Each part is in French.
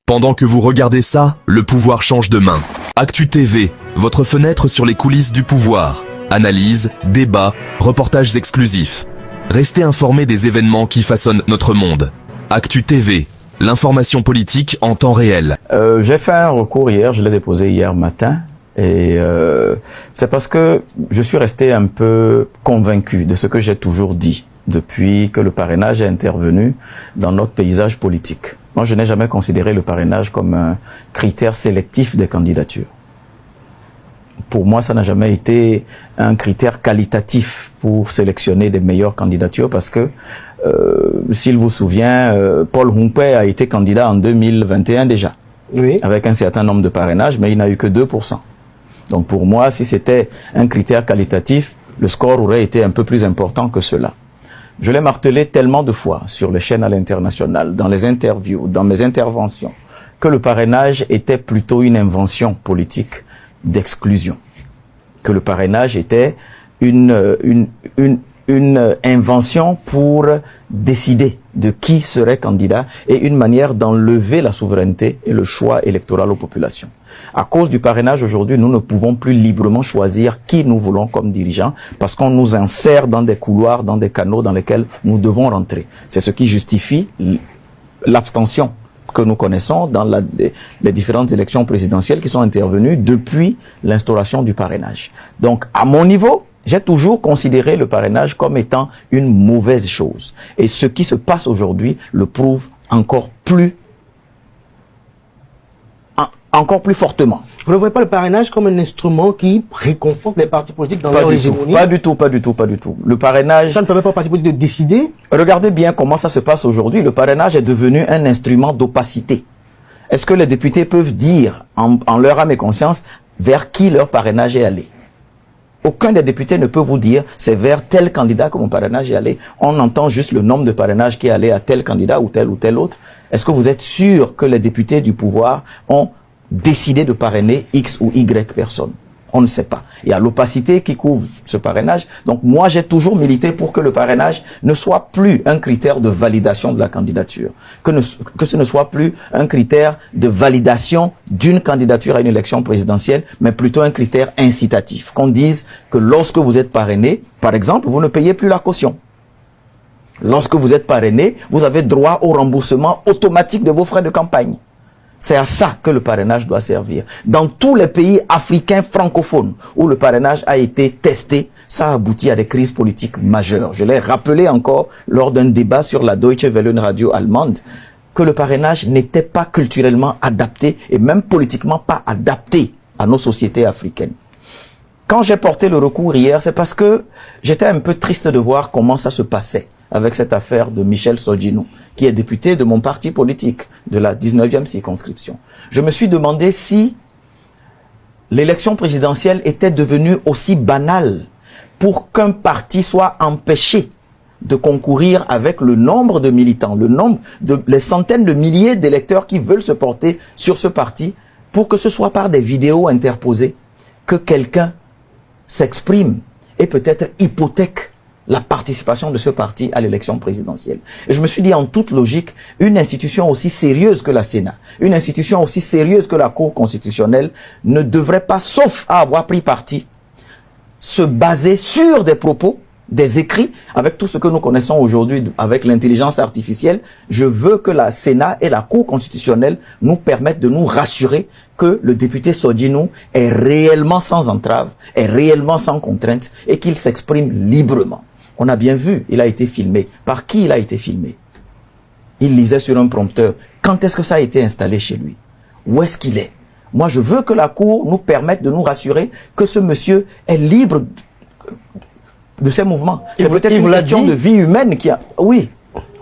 Pendant que vous regardez ça, le pouvoir change de main. Actu TV, votre fenêtre sur les coulisses du pouvoir. Analyse, débat, reportages exclusifs. Restez informés des événements qui façonnent notre monde. Actu TV, l'information politique en temps réel. J'ai fait un recours hier, je l'ai déposé hier matin. Et c'est parce que je suis resté un peu convaincu de ce que j'ai toujours dit depuis que le parrainage est intervenu dans notre paysage politique. Moi, je n'ai jamais considéré le parrainage comme un critère sélectif des candidatures. Pour moi, ça n'a jamais été un critère qualitatif pour sélectionner des meilleures candidatures parce que, s'il vous souvient, Paul Humpé a été candidat en 2021 déjà, oui, avec un certain nombre de parrainages, mais il n'a eu que 2%. Donc pour moi, si c'était un critère qualitatif, le score aurait été un peu plus important que cela. Je l'ai martelé tellement de fois sur les chaînes à l'international, dans les interviews, dans mes interventions, que le parrainage était plutôt une invention politique d'exclusion. Que le parrainage était une invention pour décider de qui serait candidat et une manière d'enlever la souveraineté et le choix électoral aux populations. À cause du parrainage aujourd'hui, nous ne pouvons plus librement choisir qui nous voulons comme dirigeants parce qu'on nous insère dans des couloirs, dans des canaux dans lesquels nous devons rentrer. C'est ce qui justifie l'abstention que nous connaissons dans les différentes élections présidentielles qui sont intervenues depuis l'instauration du parrainage. Donc, à mon niveau, j'ai toujours considéré le parrainage comme étant une mauvaise chose. Et ce qui se passe aujourd'hui le prouve encore plus fortement. Vous ne voyez pas le parrainage comme un instrument qui réconforte les partis politiques dans leur hégémonie? Pas du tout. Le parrainage... Ça ne permet pas aux partis politiques de décider? Regardez bien comment ça se passe aujourd'hui. Le parrainage est devenu un instrument d'opacité. Est-ce que les députés peuvent dire, en leur âme et conscience, vers qui leur parrainage est allé? Aucun des députés ne peut vous dire c'est vers tel candidat que mon parrainage est allé. On entend juste le nombre de parrainages qui est allé à tel candidat ou tel autre. Est-ce que vous êtes sûr que les députés du pouvoir ont décidé de parrainer X ou Y personnes? On ne sait pas. Il y a l'opacité qui couvre ce parrainage. Donc moi, j'ai toujours milité pour que le parrainage ne soit plus un critère de validation de la candidature. Que ce ne soit plus un critère de validation d'une candidature à une élection présidentielle, mais plutôt un critère incitatif. Qu'on dise que lorsque vous êtes parrainé, par exemple, vous ne payez plus la caution. Lorsque vous êtes parrainé, vous avez droit au remboursement automatique de vos frais de campagne. C'est à ça que le parrainage doit servir. Dans tous les pays africains francophones où le parrainage a été testé, ça a abouti à des crises politiques majeures. Je l'ai rappelé encore lors d'un débat sur la Deutsche Welle, une radio allemande, que le parrainage n'était pas culturellement adapté et même politiquement pas adapté à nos sociétés africaines. Quand j'ai porté le recours hier, c'est parce que j'étais un peu triste de voir comment ça se passait avec cette affaire de Michel Sodjinou, qui est député de mon parti politique, de la 19e circonscription. Je me suis demandé si l'élection présidentielle était devenue aussi banale pour qu'un parti soit empêché de concourir avec le nombre de militants, les centaines de milliers d'électeurs qui veulent se porter sur ce parti, pour que ce soit par des vidéos interposées que quelqu'un s'exprime et peut-être hypothèque la participation de ce parti à l'élection présidentielle. Et je me suis dit, en toute logique, une institution aussi sérieuse que la Sénat, une institution aussi sérieuse que la Cour constitutionnelle ne devrait pas, sauf à avoir pris parti, se baser sur des propos, des écrits, avec tout ce que nous connaissons aujourd'hui avec l'intelligence artificielle. Je veux que la Sénat et la Cour constitutionnelle nous permettent de nous rassurer que le député Sodjinou est réellement sans entrave, est réellement sans contrainte et qu'il s'exprime librement. On a bien vu, il a été filmé. Par qui il a été filmé? Il lisait sur un prompteur. Quand est-ce que ça a été installé chez lui? Où est-ce qu'il est? Moi, je veux que la Cour nous permette de nous rassurer que ce monsieur est libre de ses mouvements. C'est peut-être une question de vie humaine qui a... Oui,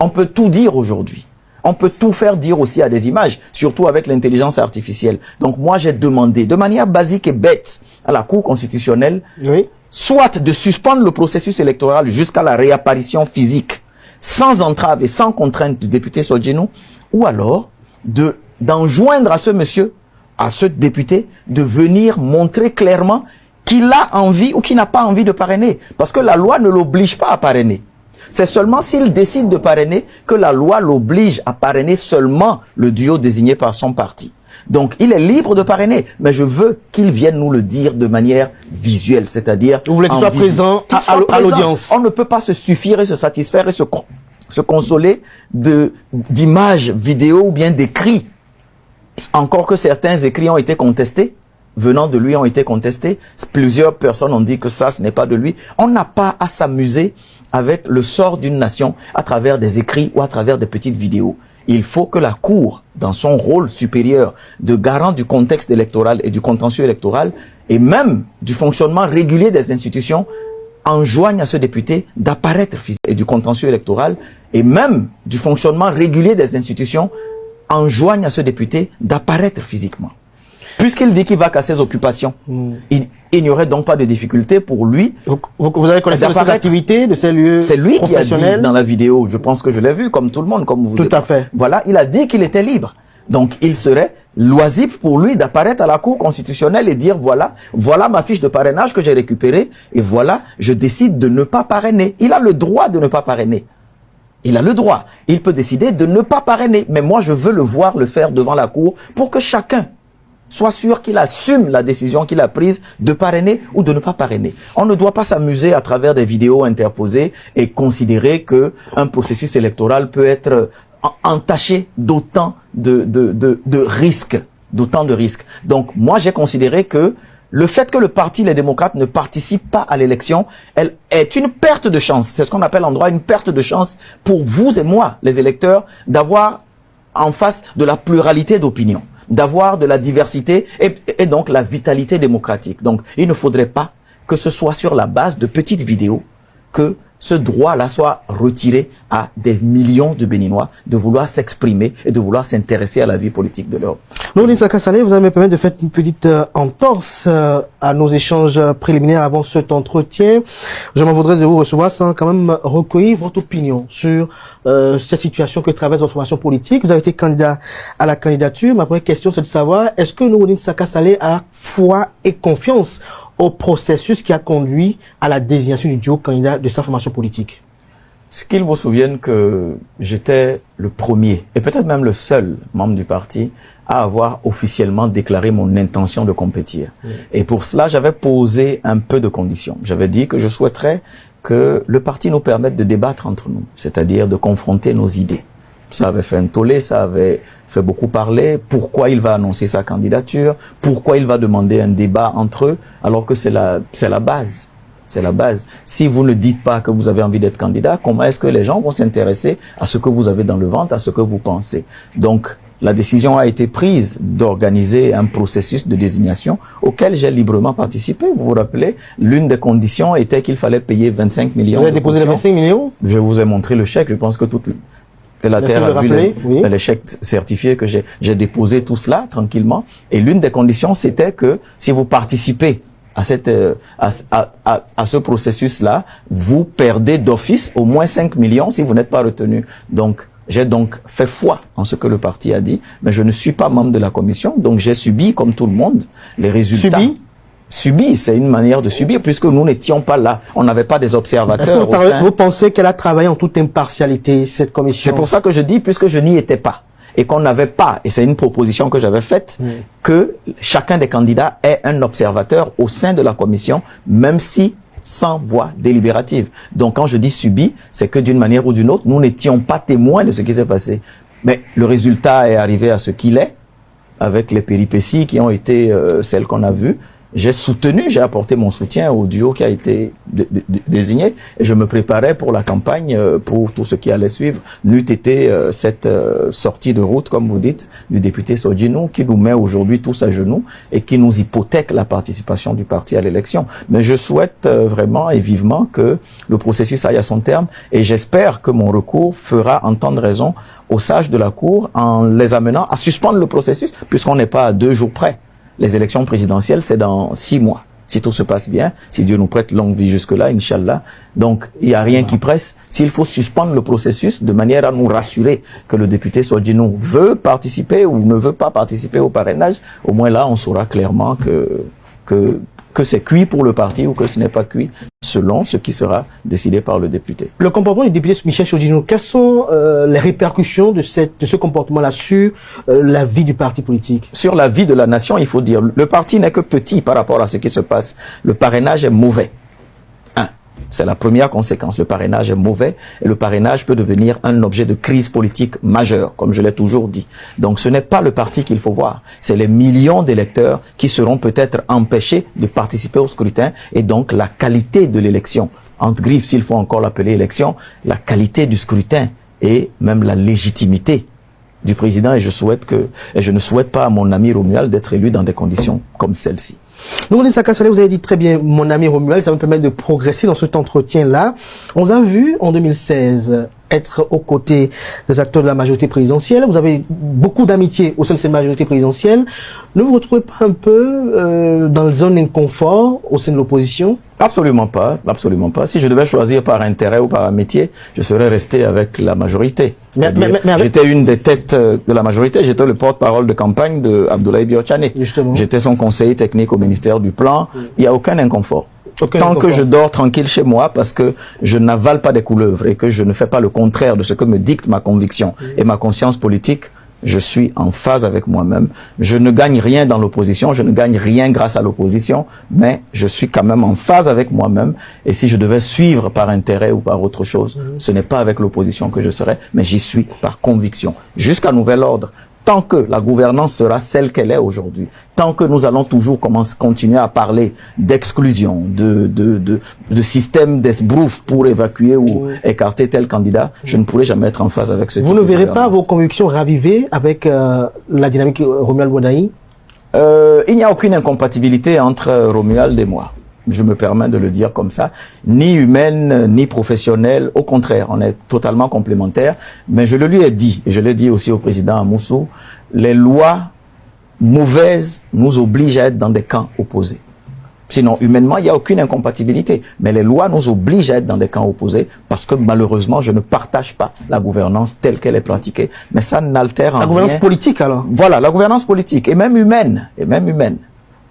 on peut tout dire aujourd'hui. On peut tout faire dire aussi à des images, surtout avec l'intelligence artificielle. Donc moi, j'ai demandé de manière basique et bête à la Cour constitutionnelle, oui, soit de suspendre le processus électoral jusqu'à la réapparition physique, sans entrave et sans contrainte du député Sodjinou, ou alors d'enjoindre à ce monsieur, à ce député, de venir montrer clairement qu'il a envie ou qu'il n'a pas envie de parrainer. Parce que la loi ne l'oblige pas à parrainer. C'est seulement s'il décide de parrainer que la loi l'oblige à parrainer seulement le duo désigné par son parti. Donc, il est libre de parrainer, mais je veux qu'il vienne nous le dire de manière visuelle, c'est-à-dire... Vous voulez qu'il soit présent à l'audience. On ne peut pas se suffire et se satisfaire et se consoler d'images vidéo ou bien d'écrits. Encore que certains écrits ont été contestés, venant de lui ont été contestés. Plusieurs personnes ont dit que ça, ce n'est pas de lui. On n'a pas à s'amuser avec le sort d'une nation à travers des écrits ou à travers des petites vidéos. Il faut que la Cour, dans son rôle supérieur de garant du contexte électoral et du contentieux électoral, et même du fonctionnement régulier des institutions, enjoigne à ce député d'apparaître physiquement et du contentieux électoral, et même du fonctionnement régulier des institutions, enjoigne à ce député d'apparaître physiquement. Puisqu'il dit qu'il va casser ses occupations, il n'y aurait donc pas de difficulté pour lui. Vous avez connaissance de ses activités, de ses lieux C'est lui qui a dit dans la vidéo, je pense que je l'ai vu, comme tout le monde, comme vous. Tout à fait. Voilà, il a dit qu'il était libre. Donc, il serait loisible pour lui d'apparaître à la Cour constitutionnelle et dire, voilà ma fiche de parrainage que j'ai récupérée, et voilà, je décide de ne pas parrainer. Il a le droit de ne pas parrainer. Il a le droit. Il peut décider de ne pas parrainer. Mais moi, je veux le voir le faire devant la Cour pour que chacun soit sûr qu'il assume la décision qu'il a prise de parrainer ou de ne pas parrainer. On ne doit pas s'amuser à travers des vidéos interposées et considérer que un processus électoral peut être entaché d'autant de risques. Donc, moi, j'ai considéré que le fait que le parti Les Démocrates ne participe pas à l'élection, elle est une perte de chance. C'est ce qu'on appelle en droit une perte de chance pour vous et moi, les électeurs, d'avoir en face de la pluralité d'opinions, d'avoir de la diversité et donc la vitalité démocratique. Donc, il ne faudrait pas que ce soit sur la base de petites vidéos que ce droit-là soit retiré à des millions de Béninois de vouloir s'exprimer et de vouloir s'intéresser à la vie politique de l'Europe. Nourdine Saka Saleh, vous allez me permettre de faire une petite entorse à nos échanges préliminaires avant cet entretien. Je m'en voudrais de vous recevoir sans quand même recueillir votre opinion sur cette situation que traverse votre formation politique. Vous avez été candidat à la candidature. Ma première question, c'est de savoir, est-ce que Nourdine Saka Saleh a foi et confiance au processus qui a conduit à la désignation du duo candidat de sa formation politique? Ce qu'il vous souvienne que j'étais le premier, et peut-être même le seul membre du parti, à avoir officiellement déclaré mon intention de compétir. Oui. Et pour cela, j'avais posé un peu de conditions. J'avais dit que je souhaiterais que le parti nous permette de débattre entre nous, c'est-à-dire de confronter nos idées. Ça avait fait un tollé, ça avait fait beaucoup parler. Pourquoi il va annoncer sa candidature? Pourquoi il va demander un débat entre eux? Alors que c'est la base. C'est la base. Si vous ne dites pas que vous avez envie d'être candidat, comment est-ce que les gens vont s'intéresser à ce que vous avez dans le ventre, à ce que vous pensez? Donc, la décision a été prise d'organiser un processus de désignation auquel j'ai librement participé. Vous vous rappelez, l'une des conditions était qu'il fallait payer 25 millions. Vous avez déposé les 25 millions? Je vous ai montré le chèque. Je pense que la terre a vu les chèques certifiés que j'ai déposé tout cela tranquillement. Et l'une des conditions, c'était que si vous participez à ce processus-là, vous perdez d'office au moins 5 millions si vous n'êtes pas retenu. Donc, j'ai donc fait foi en ce que le parti a dit, mais je ne suis pas membre de la commission, donc j'ai subi, comme tout le monde, les résultats. Subi, c'est une manière de subir, puisque nous n'étions pas là. On n'avait pas des observateurs. Est-ce que vous pensez qu'elle a travaillé en toute impartialité, cette commission? C'est pour ça que je dis, puisque je n'y étais pas, et qu'on n'avait pas, et c'est une proposition que j'avais faite, que chacun des candidats ait un observateur au sein de la commission, même si sans voix délibérative. Donc quand je dis subi, c'est que d'une manière ou d'une autre, nous n'étions pas témoins de ce qui s'est passé. Mais le résultat est arrivé à ce qu'il est, avec les péripéties qui ont été celles qu'on a vues. J'ai apporté mon soutien au duo qui a été désigné et je me préparais pour la campagne, pour tout ce qui allait suivre. N'eût été cette sortie de route, comme vous dites, du député Sodjinou qui nous met aujourd'hui tous à genoux et qui nous hypothèque la participation du parti à l'élection. Mais je souhaite vraiment et vivement que le processus aille à son terme et j'espère que mon recours fera entendre raison aux sages de la Cour en les amenant à suspendre le processus puisqu'on n'est pas à 2 jours près. Les élections présidentielles, c'est dans 6 mois. Si tout se passe bien, si Dieu nous prête longue vie jusque-là, Inch'Allah. Donc, il n'y a rien qui presse. S'il faut suspendre le processus de manière à nous rassurer que le député Sodjinou veut participer ou ne veut pas participer au parrainage, au moins là, on saura clairement que que c'est cuit pour le parti ou que ce n'est pas cuit, selon ce qui sera décidé par le député. Le comportement du député Michel Sodino, quelles sont les répercussions de ce comportement-là sur la vie du parti politique? Sur la vie de la nation, il faut dire, le parti n'est que petit par rapport à ce qui se passe. Le parrainage est mauvais. C'est la première conséquence. Le parrainage est mauvais et le parrainage peut devenir un objet de crise politique majeure, comme je l'ai toujours dit. Donc ce n'est pas le parti qu'il faut voir, c'est les millions d'électeurs qui seront peut-être empêchés de participer au scrutin et donc la qualité de l'élection, entre griffes s'il faut encore l'appeler élection, la qualité du scrutin et même la légitimité du président et je ne souhaite pas à mon ami Romuald d'être élu dans des conditions comme celle-ci. Donc, Saka Saleh, vous avez dit très bien, mon ami Romuald, ça me permet de progresser dans cet entretien-là. On vous a vu en 2016 être aux côtés des acteurs de la majorité présidentielle. Vous avez beaucoup d'amitié au sein de cette majorité présidentielle. Ne vous retrouvez pas un peu dans une zone d'inconfort au sein de l'opposition? Absolument pas, absolument pas. Si je devais choisir par intérêt ou par amitié, je serais resté avec la majorité. J'étais une des têtes de la majorité, j'étais le porte-parole de campagne de Abdoulaye Biotchane. J'étais son conseiller technique au ministère du Plan. Il n'y a aucun inconfort. Tant que je dors tranquille chez moi parce que je n'avale pas des couleuvres et que je ne fais pas le contraire de ce que me dicte ma conviction et ma conscience politique, je suis en phase avec moi-même. Je ne gagne rien dans l'opposition, je ne gagne rien grâce à l'opposition, mais je suis quand même en phase avec moi-même. Et si je devais suivre par intérêt ou par autre chose, ce n'est pas avec l'opposition que je serais, mais j'y suis par conviction. Jusqu'à nouvel ordre. Tant que la gouvernance sera celle qu'elle est aujourd'hui, tant que nous allons toujours continuer à parler d'exclusion, de système d'esbrouf pour évacuer ou écarter tel candidat, je ne pourrai jamais être en phase avec ce type de gouvernance. Vous ne verrez pas vos convictions ravivées avec la dynamique Romuald Bonaï? Il n'y a aucune incompatibilité entre Romuald et moi. Je me permets de le dire comme ça, ni humaine, ni professionnelle, au contraire, on est totalement complémentaires, mais je le lui ai dit, et je l'ai dit aussi au président Amoussou, les lois mauvaises nous obligent à être dans des camps opposés. Sinon, humainement, il n'y a aucune incompatibilité, mais les lois nous obligent à être dans des camps opposés, parce que malheureusement, je ne partage pas la gouvernance telle qu'elle est pratiquée, mais ça n'altère en rien. La gouvernance politique alors? Voilà, la gouvernance politique, et même humaine,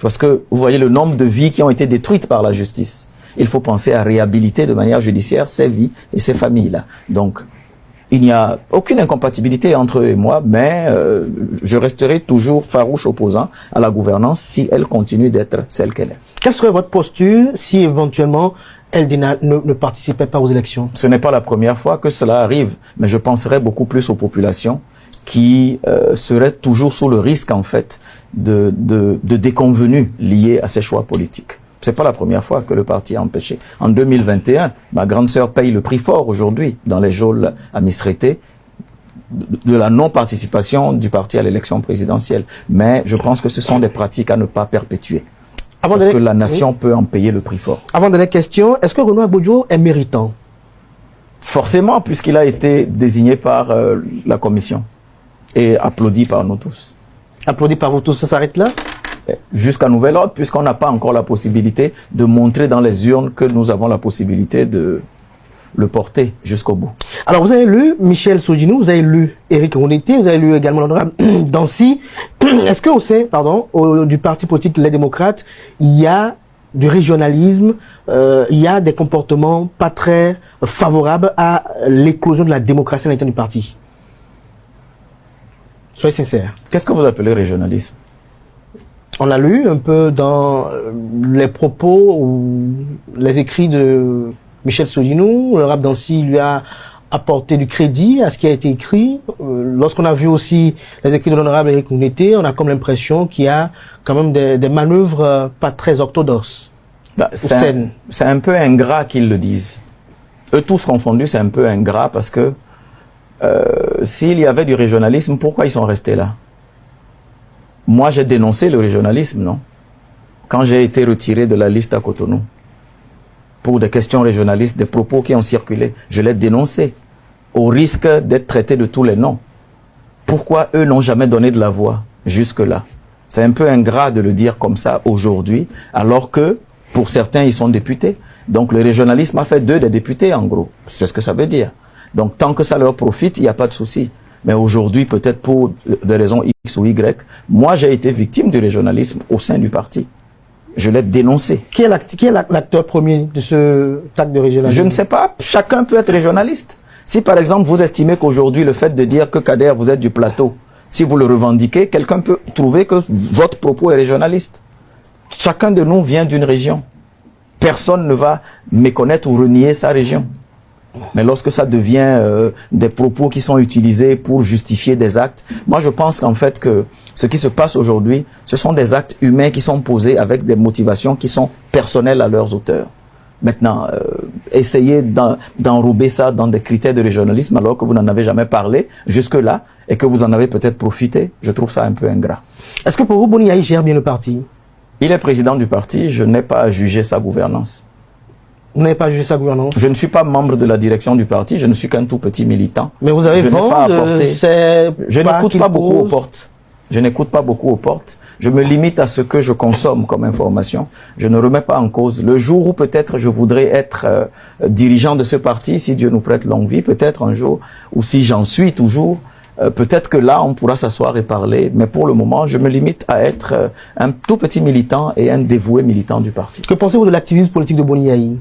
Parce que vous voyez le nombre de vies qui ont été détruites par la justice. Il faut penser à réhabiliter de manière judiciaire ces vies et ces familles-là. Donc, il n'y a aucune incompatibilité entre eux et moi, mais je resterai toujours farouche opposant à la gouvernance si elle continue d'être celle qu'elle est. Quelle serait votre posture si éventuellement elle ne participait pas aux élections? Ce n'est pas la première fois que cela arrive, mais je penserai beaucoup plus aux populations qui seraient toujours sous le risque, en fait, de déconvenues liées à ces choix politiques. C'est pas la première fois que le parti a empêché. En 2021, ma grande sœur paye le prix fort aujourd'hui dans les geôles à Misrété de la non-participation du parti à l'élection présidentielle. Mais je pense que ce sont des pratiques à ne pas perpétuer. Parce que la nation peut en payer le prix fort. Avant de la question, est-ce que Renaud Abodjo est méritant? Forcément, puisqu'il a été désigné par la commission et applaudi par nous tous. Applaudi par vous tous, ça s'arrête là? Jusqu'à nouvel ordre, puisqu'on n'a pas encore la possibilité de montrer dans les urnes que nous avons la possibilité de le porter jusqu'au bout. Alors, vous avez lu Michel Sodino, vous avez lu Éric Rouneté, vous avez lu également l'honorable Dancy. Est-ce que au sein, du parti politique Les Démocrates, il y a du régionalisme, il y a des comportements pas très favorables à l'éclosion de la démocratie à l'intérieur du parti? Soyez sincères. Qu'est-ce que vous appelez régionalisme? On a lu un peu dans les propos ou les écrits de Michel Sodino, l'honorable Dancy lui a apporté du crédit à ce qui a été écrit. Lorsqu'on a vu aussi les écrits de l'honorable Éric Rouneté, on a comme l'impression qu'il y a quand même des manœuvres pas très orthodoxes. C'est un peu ingrat qu'ils le disent. Eux tous confondus, c'est un peu ingrat parce que s'il y avait du régionalisme, pourquoi ils sont restés là? Moi, j'ai dénoncé le régionalisme, non? Quand j'ai été retiré de la liste à Cotonou, pour des questions régionalistes, des propos qui ont circulé, je l'ai dénoncé, au risque d'être traité de tous les noms. Pourquoi eux n'ont jamais donné de la voix jusque-là? C'est un peu ingrat de le dire comme ça aujourd'hui, alors que, pour certains, ils sont députés. Donc le régionalisme a fait d'eux des députés, en gros. C'est ce que ça veut dire. Donc tant que ça leur profite, il n'y a pas de souci. Mais aujourd'hui, peut-être pour des raisons X ou Y, moi j'ai été victime du régionalisme au sein du parti. Je l'ai dénoncé. Qui est l'acteur premier de ce acte de régionalisme? Je ne sais pas. Chacun peut être régionaliste. Si par exemple vous estimez qu'aujourd'hui le fait de dire que Kader vous êtes du plateau, si vous le revendiquez, quelqu'un peut trouver que votre propos est régionaliste. Chacun de nous vient d'une région. Personne ne va méconnaître ou renier sa région. Mais lorsque ça devient des propos qui sont utilisés pour justifier des actes, moi je pense qu'en fait que ce qui se passe aujourd'hui, ce sont des actes humains qui sont posés avec des motivations qui sont personnelles à leurs auteurs. Maintenant, essayez d'enrober ça dans des critères de régionalisme alors que vous n'en avez jamais parlé jusque-là et que vous en avez peut-être profité, je trouve ça un peu ingrat. Est-ce que pour vous, Boni Yayi gère bien le parti? Il est président du parti, je n'ai pas à juger sa gouvernance. Vous n'avez pas jugé sa gouvernance? Je ne suis pas membre de la direction du parti, je ne suis qu'un tout petit militant. Mais vous avez vent de ces Je n'écoute pas beaucoup aux portes. Je n'écoute pas beaucoup aux portes. Je me limite à ce que je consomme comme information. Je ne remets pas en cause. Le jour où peut-être je voudrais être dirigeant de ce parti, si Dieu nous prête longue vie, peut-être un jour, ou si j'en suis toujours, peut-être que là, on pourra s'asseoir et parler. Mais pour le moment, je me limite à être un tout petit militant et un dévoué militant du parti. Que pensez-vous de l'activisme politique de Boni Yayi?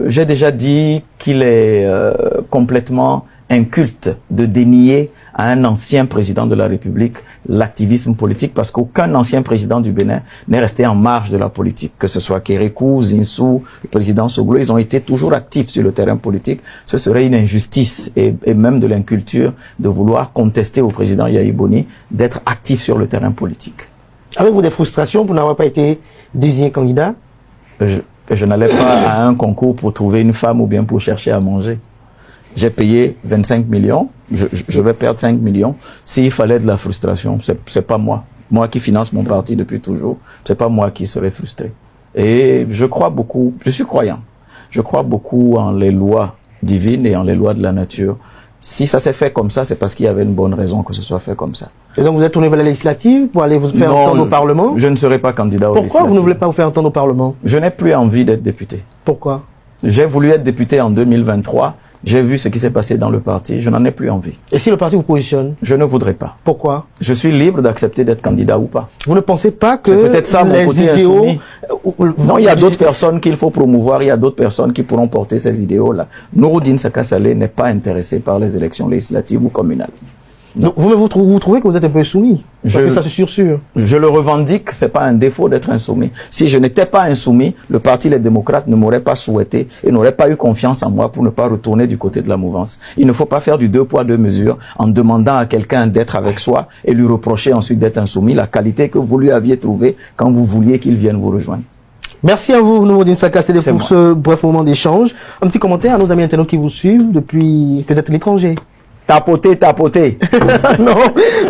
J'ai déjà dit qu'il est complètement inculte de dénier à un ancien président de la République l'activisme politique, parce qu'aucun ancien président du Bénin n'est resté en marge de la politique, que ce soit Kérékou, Zinsou, le président Soglo, ils ont été toujours actifs sur le terrain politique. Ce serait une injustice et même de l'inculture de vouloir contester au président Yayi Boni d'être actif sur le terrain politique. Avez-vous des frustrations pour n'avoir pas été désigné candidat? Je n'allais pas à un concours pour trouver une femme ou bien pour chercher à manger. J'ai payé 25 millions, je vais perdre 5 millions. S'il fallait de la frustration, c'est pas moi. Moi qui finance mon parti depuis toujours, c'est pas moi qui serais frustré. Et je crois beaucoup, je suis croyant. Je crois beaucoup en les lois divines et en les lois de la nature. Si ça s'est fait comme ça, c'est parce qu'il y avait une bonne raison que ce soit fait comme ça. Et donc vous êtes tourné vers la législative pour aller vous faire entendre au Parlement? Je ne serai pas candidat au législatif. Pourquoi vous ne voulez pas vous faire entendre au Parlement? Je n'ai plus envie d'être député. Pourquoi? J'ai voulu être député en 2023. J'ai vu ce qui s'est passé dans le parti. Je n'en ai plus envie. Et si le parti vous positionne? Je ne voudrais pas. Pourquoi? Je suis libre d'accepter d'être candidat ou pas. Vous ne pensez pas que c'est peut-être ça mon côté idéaux... insoumis. Non, il y a d'autres personnes qu'il faut promouvoir. Il y a d'autres personnes qui pourront porter ces idéaux-là. Nouroudine Saka Saleh n'est pas intéressé par les élections législatives ou communales. Donc, vous trouvez que vous êtes un peu soumis? Parce que ça se sursure. Je le revendique, c'est pas un défaut d'être insoumis. Si je n'étais pas insoumis, le parti Les Démocrates ne m'aurait pas souhaité et n'aurait pas eu confiance en moi pour ne pas retourner du côté de la mouvance. Il ne faut pas faire du 2 poids 2 mesures en demandant à quelqu'un d'être avec soi et lui reprocher ensuite d'être insoumis, la qualité que vous lui aviez trouvée quand vous vouliez qu'il vienne vous rejoindre. Merci à vous, Nouroudine Saka Saleh, pour ce bref moment d'échange. Un petit commentaire à nos amis internautes qui vous suivent depuis peut-être l'étranger. Tapoter. Non,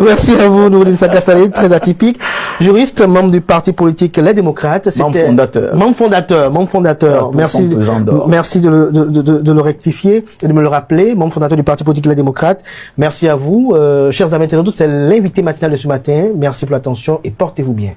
merci à vous, Nouroudine Saka Saleh, très atypique. Juriste, membre du parti politique Les Démocrates. Membre fondateur. Merci de le rectifier et de me le rappeler. Membre fondateur du parti politique Les Démocrates. Merci à vous. Chers amis internautes, c'est l'invité matinal de ce matin. Merci pour l'attention et portez-vous bien.